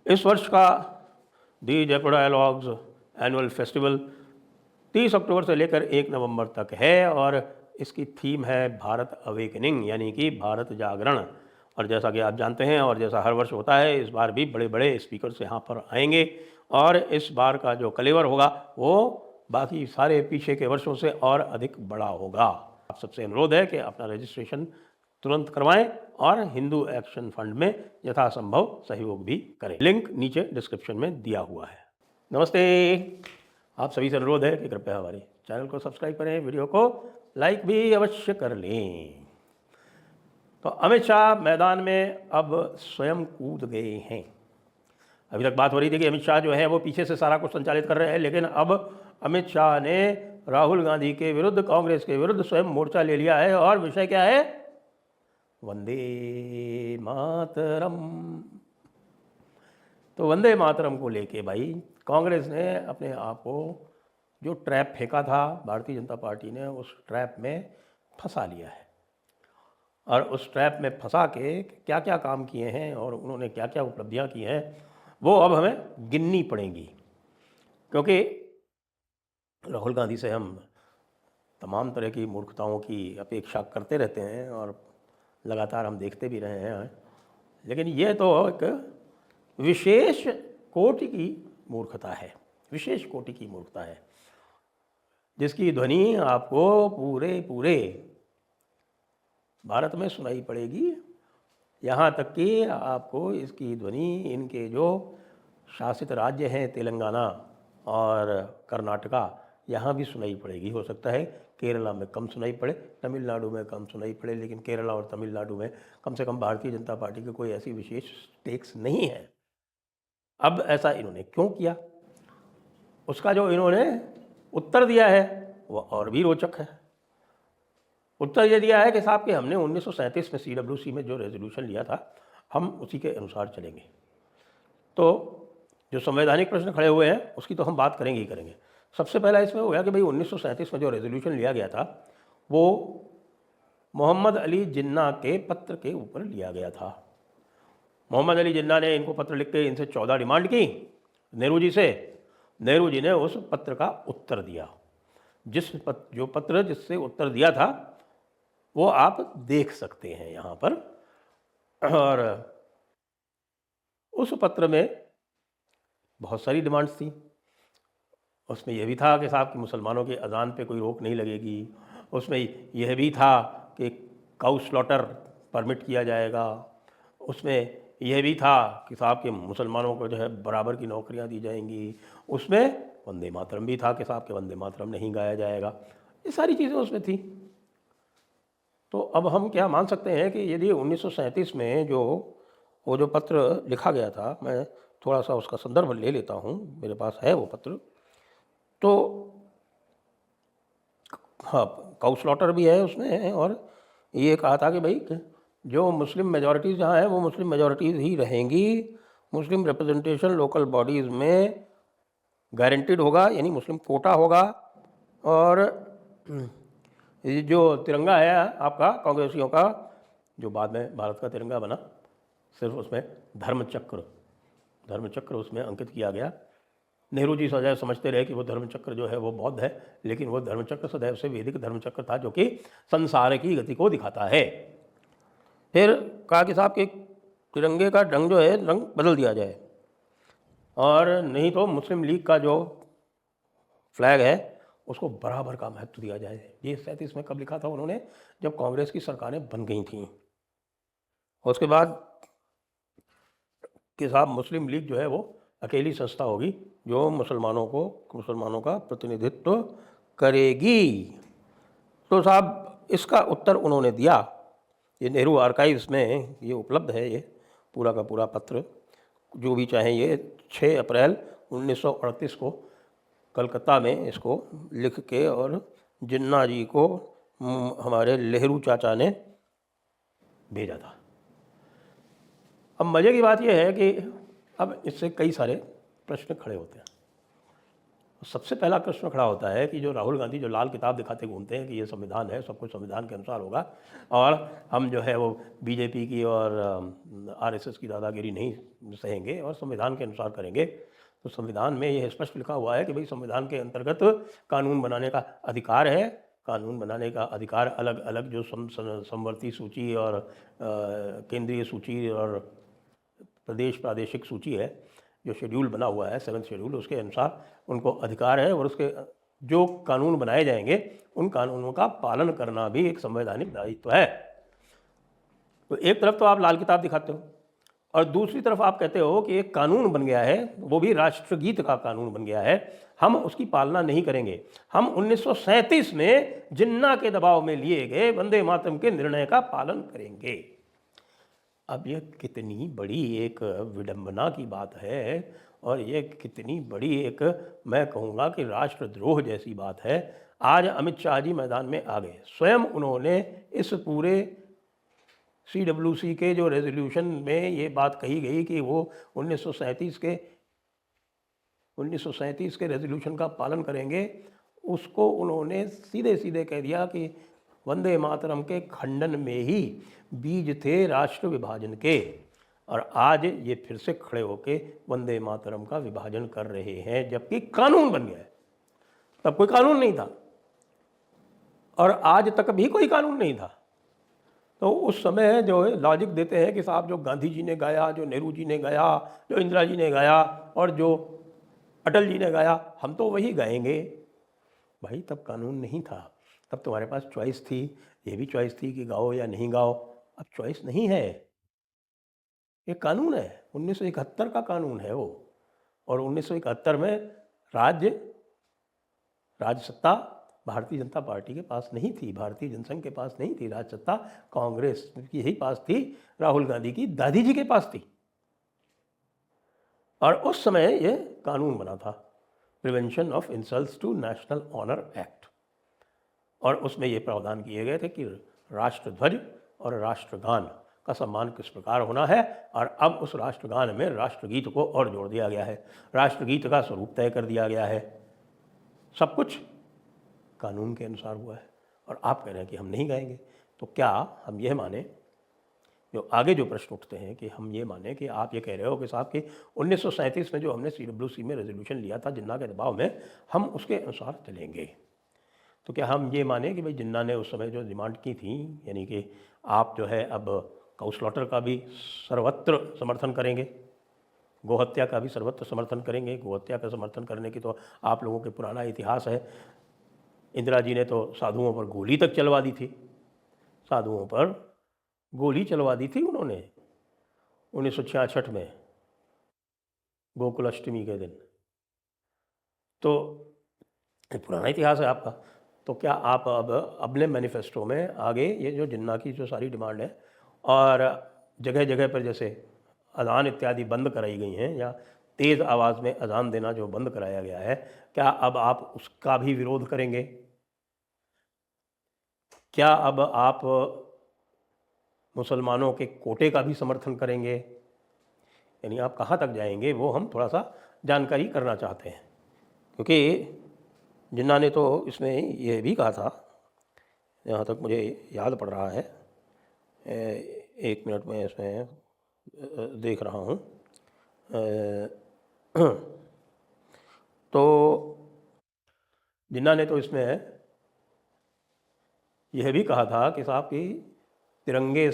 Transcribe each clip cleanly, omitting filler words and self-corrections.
इस वर्ष का दी जयपुर डायलॉग्स एनुअल फेस्टिवल 30 अक्टूबर से लेकर 1 नवंबर तक है और इसकी थीम है भारत अवेकनिंग, यानी कि भारत जागरण। और जैसा कि आप जानते हैं और जैसा हर वर्ष होता है, इस बार भी बड़े बड़े स्पीकर्स यहाँ पर आएंगे और इस बार का जो कलेवर होगा वो बाकी सारे पीछे के वर्षों से और अधिक बड़ा होगा। आप सबसे अनुरोध है कि अपना रजिस्ट्रेशन तुरंत करवाएं और हिंदू एक्शन फंड में यथासंभव सहयोग भी करें। लिंक नीचे डिस्क्रिप्शन में दिया हुआ है। नमस्ते। आप सभी से अनुरोध है कि कृपया हमारे चैनल को सब्सक्राइब करें, वीडियो को लाइक भी अवश्य कर लें। तो अमित शाह मैदान में अब स्वयं कूद गए हैं। अभी तक बात हो रही थी कि अमित शाह जो है वो पीछे से सारा कुछ संचालित कर रहे हैं, लेकिन अब अमित शाह ने राहुल गांधी के विरुद्ध, कांग्रेस के विरुद्ध स्वयं मोर्चा ले लिया है। और विषय क्या है? वंदे मातरम। तो वंदे मातरम को लेके भाई कांग्रेस ने अपने आप को जो ट्रैप फेंका था, भारतीय जनता पार्टी ने उस ट्रैप में फंसा लिया है। और उस ट्रैप में फंसा के क्या क्या काम किए हैं और उन्होंने क्या क्या उपलब्धियां की हैं वो अब हमें गिननी पड़ेंगी, क्योंकि राहुल गांधी से हम तमाम तरह की मूर्खताओं की अपेक्षा करते रहते हैं और लगातार हम देखते भी रहे हैं, लेकिन ये तो एक विशेष कोटि की मूर्खता है, विशेष कोटि की मूर्खता है, जिसकी ध्वनि आपको पूरे भारत में सुनाई पड़ेगी। यहाँ तक कि आपको इसकी ध्वनि इनके जो शासित राज्य हैं तेलंगाना और कर्नाटका, यहाँ भी सुनाई पड़ेगी। हो सकता है केरला में कम सुनाई पड़े, तमिलनाडु में कम सुनाई पड़े, लेकिन केरला और तमिलनाडु में कम से कम भारतीय जनता पार्टी के कोई ऐसी विशेष स्टेक्स नहीं है। अब ऐसा इन्होंने क्यों किया, उसका जो इन्होंने उत्तर दिया है वो और भी रोचक है। उत्तर ये दिया है कि साहब कि हमने 1937 में CWC में जो रेजोल्यूशन लिया था हम उसी के अनुसार चलेंगे। तो जो संवैधानिक प्रश्न खड़े हुए हैं उसकी तो हम बात करेंगे ही करेंगे। सबसे पहला इसमें हो गया कि भाई 1937 में जो रेजोल्यूशन लिया गया था वो मोहम्मद अली जिन्ना के पत्र के ऊपर लिया गया था। मोहम्मद अली जिन्ना ने इनको पत्र लिख के इनसे 14 डिमांड की नेहरू जी से। नेहरू जी ने उस पत्र का उत्तर दिया। जो पत्र जिससे उत्तर दिया था वो आप देख सकते हैं यहाँ पर। और उस पत्र में बहुत सारी डिमांड्स थी। उसमें यह भी था कि साहब कि मुसलमानों के अजान पे कोई रोक नहीं लगेगी। उसमें यह भी था कि काउ स्लॉटर परमिट किया जाएगा। उसमें यह भी था कि साहब कि मुसलमानों को जो है बराबर की नौकरियां दी जाएंगी। उसमें वंदे मातरम भी था कि साहब के वंदे मातरम नहीं गाया जाएगा। ये सारी चीज़ें उसमें थी। तो अब हम क्या मान सकते हैं कि यदि 1937 में वो जो पत्र लिखा गया था, मैं थोड़ा सा उसका संदर्भ ले लेता हूँ, मेरे पास है वो पत्र। तो हाँ, काउ स्लॉटर भी है उसमें और ये कहा था कि भाई जो मुस्लिम मेजॉरिटीज़ जहाँ हैं वो मुस्लिम मेजॉरिटीज़ ही रहेंगी। मुस्लिम रिप्रेजेंटेशन लोकल बॉडीज़ में गारंटीड होगा, यानी मुस्लिम कोटा होगा। और ये जो तिरंगा है आपका कांग्रेसियों का, जो बाद में भारत का तिरंगा बना, सिर्फ उसमें धर्मचक्र उसमें अंकित किया गया। नेहरू जी सदैव समझते रहे कि वो धर्मचक्र जो है वो बौद्ध है, लेकिन वो धर्मचक्र सदैव से वैदिक धर्मचक्र था जो कि संसार की गति को दिखाता है। फिर कहा कि साहब कि तिरंगे का रंग जो है रंग बदल दिया जाए, और नहीं तो मुस्लिम लीग का जो फ्लैग है उसको बराबर का महत्व दिया जाए। ये 37 में कब लिखा था उन्होंने? जब कांग्रेस की सरकारें बन गई थी। उसके बाद कि साहब मुस्लिम लीग जो है वो अकेली संस्था होगी जो मुसलमानों का प्रतिनिधित्व करेगी। तो साहब इसका उत्तर उन्होंने दिया। ये नेहरू आर्काइव्स में ये उपलब्ध है, ये पूरा का पूरा पत्र। जो भी चाहें ये 6 अप्रैल 1938 को कलकत्ता में इसको लिख के और जिन्ना जी को हमारे नेहरू चाचा ने भेजा था। अब मज़े की बात यह है कि अब इससे कई सारे प्रश्न खड़े होते हैं। सबसे पहला प्रश्न खड़ा होता है कि जो राहुल गांधी जो लाल किताब दिखाते घूमते हैं कि ये संविधान है, सब कुछ संविधान के अनुसार होगा और हम जो है वो बीजेपी की और आरएसएस की दादागिरी नहीं सहेंगे और संविधान के अनुसार करेंगे। तो संविधान में ये स्पष्ट लिखा हुआ है कि भाई संविधान के अंतर्गत कानून बनाने का अधिकार है। कानून बनाने का अधिकार अलग अलग जो समवर्ती सूची और केंद्रीय सूची और प्रादेशिक सूची है, जो शेड्यूल बना हुआ है 7th शेड्यूल, उसके अनुसार उनको अधिकार है और उसके जो कानून बनाए जाएंगे उन कानूनों का पालन करना भी एक संवैधानिक दायित्व है। तो एक तरफ तो आप लाल किताब दिखाते हो और दूसरी तरफ आप कहते हो कि एक कानून बन गया है, वो भी राष्ट्रगीत का कानून बन गया है, हम उसकी पालना नहीं करेंगे। हम 1937 में जिन्ना के दबाव में लिए गए वंदे मातरम के निर्णय का पालन करेंगे। अब यह कितनी बड़ी एक विडंबना की बात है और ये कितनी बड़ी एक, मैं कहूँगा कि राष्ट्रद्रोह जैसी बात है। आज अमित शाह जी मैदान में आ गए, स्वयं उन्होंने इस पूरे CWC के जो रेजोल्यूशन में ये बात कही गई कि वो 1937 के रेजोल्यूशन का पालन करेंगे, उसको उन्होंने सीधे सीधे कह दिया कि वंदे मातरम के खंडन में ही बीज थे राष्ट्र विभाजन के। और आज ये फिर से खड़े होके वंदे मातरम का विभाजन कर रहे हैं, जबकि कानून बन गया है। तब कोई कानून नहीं था और आज तक भी कोई कानून नहीं था। तो उस समय जो है लॉजिक देते हैं कि साहब जो गांधी जी ने गाया, जो नेहरू जी ने गाया, जो इंदिरा जी ने गाया और जो अटल जी ने गाया, हम तो वही गाएंगे। भाई तब कानून नहीं था, तब तुम्हारे पास चॉइस थी, ये भी चॉइस थी कि गाओ या नहीं गाओ। अब चॉइस नहीं है, ये कानून है, 1971 का कानून है वो। और 1971 में राज्य सत्ता भारतीय जनता पार्टी के पास नहीं थी, भारतीय जनसंघ के पास नहीं थी, राज सत्ता कांग्रेस की ही पास थी, राहुल गांधी की दादी जी के पास थी। और उस समय ये कानून बना था, prevention of insults to national honour act. और उसमें ये प्रावधान किए गए थे कि राष्ट्रध्वज और राष्ट्रगान का सम्मान किस प्रकार होना है। और अब उस राष्ट्रगान में राष्ट्रगीत को और जोड़ दिया गया है, राष्ट्रगीत का स्वरूप तय कर दिया गया है। सब कुछ कानून के अनुसार हुआ है और आप कह रहे हैं कि हम नहीं गाएंगे। तो क्या हम यह माने, जो आगे जो प्रश्न उठते हैं कि हम ये माने कि आप ये कह रहे हो कि साहब कि 1937 में जो हमने CWC में रेजोल्यूशन लिया था जिन्ना के दबाव में, हम उसके अनुसार चलेंगे। तो क्या हम ये माने कि भाई जिन्ना ने उस समय जो डिमांड की थी, यानी कि आप जो है अब काऊ स्लॉटर का भी सर्वत्र समर्थन करेंगे, गोहत्या का भी सर्वत्र समर्थन करेंगे। गोहत्या का समर्थन करने की तो आप लोगों के पुराना इतिहास है। इंदिरा जी ने तो साधुओं पर गोली तक चलवा दी थी, साधुओं पर गोली चलवा दी थी उन्होंने 1966 में गोकुल अष्टमी के दिन। तो एक पुराना इतिहास है आपका। तो क्या आप अब अपने मैनिफेस्टो में आगे ये जो जिन्ना की जो सारी डिमांड है और जगह जगह पर जैसे अजान इत्यादि बंद कराई गई हैं या तेज़ आवाज़ में अजान देना जो बंद कराया गया है, क्या अब आप उसका भी विरोध करेंगे? क्या अब आप मुसलमानों के कोटे का भी समर्थन करेंगे? यानी आप कहाँ तक जाएंगे वो हम थोड़ा सा जानकारी करना चाहते हैं, क्योंकि जिन्ना ने तो इसमें यह भी कहा था, जहाँ तक मुझे याद पड़ रहा है, एक मिनट में इसमें देख रहा हूँ, तो जिन्ना ने तो इसमें यह भी कहा था कि साहब कि तिरंगे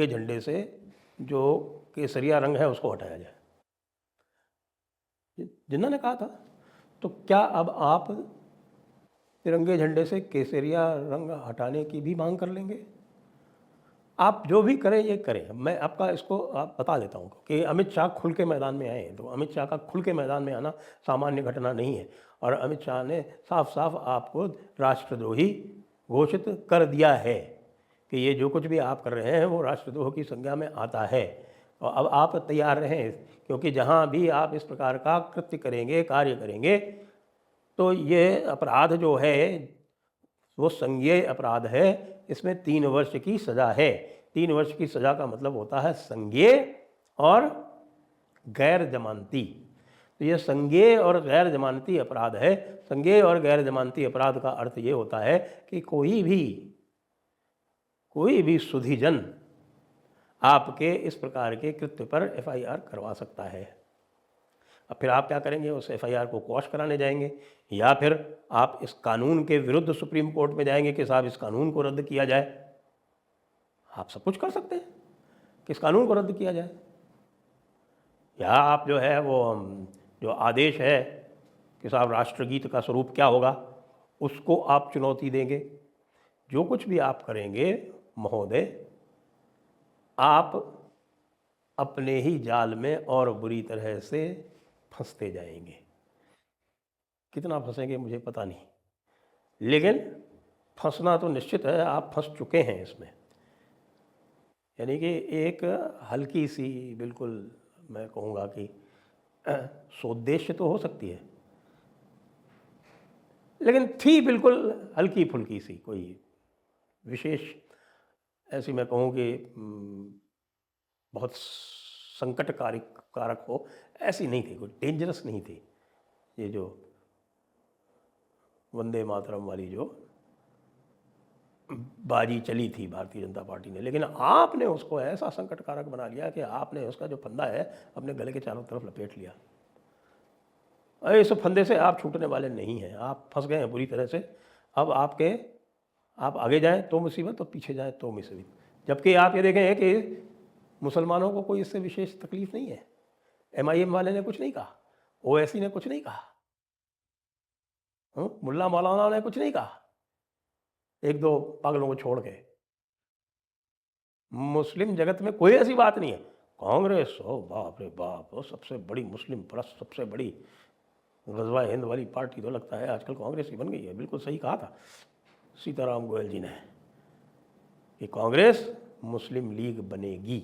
झंडे से जो केसरिया रंग है उसको हटाया जाए, जिन्ना ने कहा था। तो क्या अब आप तिरंगे झंडे से केसरिया रंग हटाने की भी मांग कर लेंगे? आप जो भी करें ये करें, मैं आपका इसको आप बता देता हूँ कि अमित शाह खुल के मैदान में आए, तो अमित शाह का खुल के मैदान में आना सामान्य घटना नहीं है। और अमित शाह ने साफ साफ आपको राष्ट्रद्रोही घोषित कर दिया है कि ये जो कुछ भी आप कर रहे हैं वो राष्ट्रद्रोह की संज्ञा में आता है। और अब आप तैयार रहें, क्योंकि जहाँ भी आप इस प्रकार का कृत्य करेंगे, कार्य करेंगे, तो ये अपराध जो है वो संज्ञेय अपराध है। इसमें 3 वर्ष की सज़ा है। 3 वर्ष की सज़ा का मतलब होता है संज्ञेय और गैर जमानती। तो ये संज्ञेय और गैर जमानती अपराध है। संज्ञेय और गैर जमानती अपराध का अर्थ ये होता है कि कोई भी सुधीजन आपके इस प्रकार के कृत्य पर एफआईआर करवा सकता है। अब फिर आप क्या करेंगे, उस एफआईआर को क्वॉश कराने जाएंगे, या फिर आप इस कानून के विरुद्ध सुप्रीम कोर्ट में जाएंगे कि साहब इस कानून को रद्द किया जाए। आप सब कुछ कर सकते हैं कि इस कानून को रद्द किया जाए, या आप जो है वो जो आदेश है कि साहब राष्ट्रगीत का स्वरूप क्या होगा उसको आप चुनौती देंगे। जो कुछ भी आप करेंगे महोदय, आप अपने ही जाल में और बुरी तरह से फंसते जाएंगे। कितना फंसेंगे मुझे पता नहीं, लेकिन फंसना तो निश्चित है, आप फंस चुके हैं इसमें। यानी कि एक हल्की सी, बिल्कुल मैं कहूँगा कि सोद्देश्य तो हो सकती है, लेकिन थी बिल्कुल हल्की फुल्की सी, कोई विशेष ऐसी मैं कहूँ कि बहुत संकटकारक हो ऐसी नहीं थी, कोई डेंजरस नहीं थी। ये जो वंदे मातरम वाली जो बाजी चली थी भारतीय जनता पार्टी ने, लेकिन आपने उसको ऐसा संकटकारक बना लिया कि आपने उसका जो फंदा है अपने गले के चारों तरफ लपेट लिया। इस फंदे से आप छूटने वाले नहीं हैं, आप फंस गए हैं बुरी तरह से। अब आप आगे जाएं तो मुसीबत और पीछे जाएं तो मुसीबत। जबकि आप ये देखें कि मुसलमानों को कोई इससे विशेष तकलीफ नहीं है। एमआईएम वाले ने कुछ नहीं कहा, ओवैसी ने कुछ नहीं कहा, मुल्ला मौलाना ने कुछ नहीं कहा, एक दो पागलों को छोड़ के। मुस्लिम जगत में कोई ऐसी बात नहीं है। कांग्रेस, ओ बाप रे बाप, वो सबसे बड़ी मुस्लिम परस्त, सबसे बड़ी गजवा हिंद वाली पार्टी तो लगता है आजकल कांग्रेस की बन गई है। बिल्कुल सही कहा था सीताराम गोयल जी ने कि कांग्रेस मुस्लिम लीग बनेगी,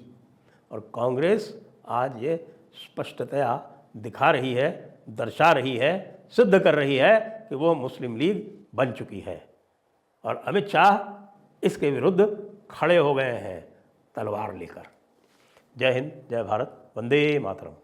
और कांग्रेस आज ये स्पष्टतया दिखा रही है, दर्शा रही है, सिद्ध कर रही है कि वो मुस्लिम लीग बन चुकी है। और अमित शाह इसके विरुद्ध खड़े हो गए हैं तलवार लेकर। जय हिंद, जय भारत, वंदे मातरम।